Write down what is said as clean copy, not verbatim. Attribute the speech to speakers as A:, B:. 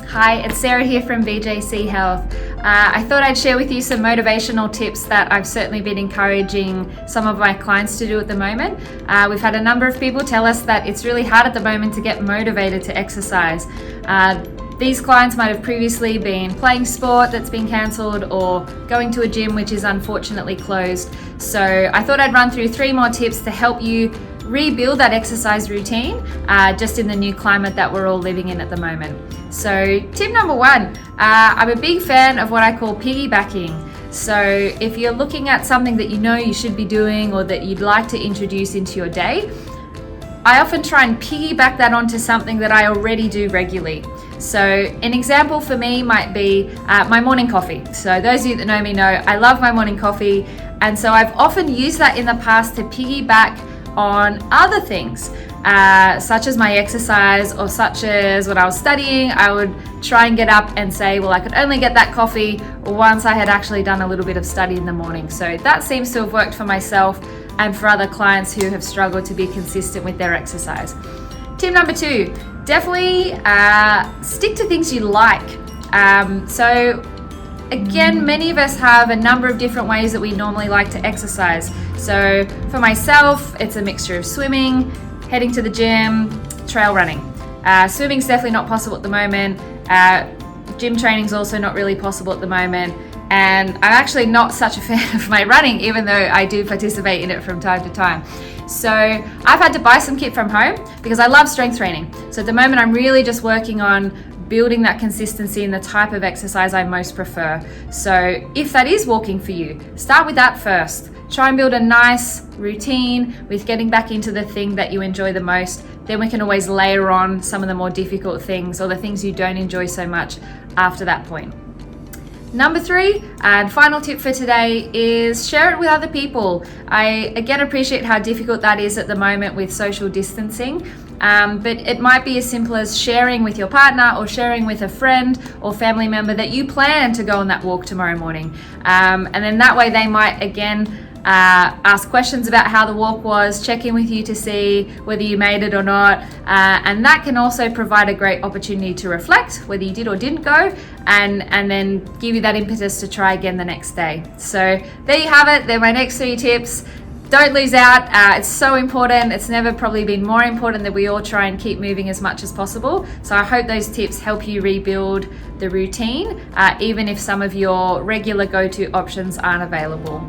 A: Hi, it's Sarah here from BJC Health. I thought I'd share with you some motivational tips that I've certainly been encouraging some of my clients to do at the moment. We've had a number of people tell us that it's really hard at the moment to get motivated to exercise. These clients might have previously been playing sport that's been cancelled or going to a gym which is unfortunately closed. So I thought I'd run through 3 more tips to help you rebuild that exercise routine just in the new climate that we're all living in at the moment. So tip number 1, I'm a big fan of what I call piggybacking. So if you're looking at something that you know you should be doing or that you'd like to introduce into your day, I often try and piggyback that onto something that I already do regularly. So an example for me might be my morning coffee. So those of you that know me know I love my morning coffee, and so I've often used that in the past to piggyback on other things, such as my exercise or such as when I was studying. I would try and get up and say, well, I could only get that coffee once I had actually done a little bit of study in the morning. So that seems to have worked for myself and for other clients who have struggled to be consistent with their exercise. Tip number 2, definitely stick to things you like. So again, many of us have a number of different ways that we normally like to exercise. So for myself, it's a mixture of swimming, heading to the gym, trail running. Swimming's definitely not possible at the moment. Gym training's also not really possible at the moment. And I'm actually not such a fan of my running, even though I do participate in it from time to time. So I've had to buy some kit from home because I love strength training. So at the moment, I'm really just working on building that consistency in the type of exercise I most prefer. So if that is walking for you, start with that first. Try and build a nice routine with getting back into the thing that you enjoy the most. Then we can always layer on some of the more difficult things or the things you don't enjoy so much after that point. Number 3 and final tip for today is share it with other people. I again appreciate how difficult that is at the moment with social distancing. But it might be as simple as sharing with your partner or sharing with a friend or family member that you plan to go on that walk tomorrow morning. And then that way they might again ask questions about how the walk was, check in with you to see whether you made it or not. And that can also provide a great opportunity to reflect whether you did or didn't go, and then give you that impetus to try again the next day. So there you have it. They're my next 3 tips. Don't lose out. It's so important. It's never probably been more important that we all try and keep moving as much as possible. So I hope those tips help you rebuild the routine, even if some of your regular go-to options aren't available.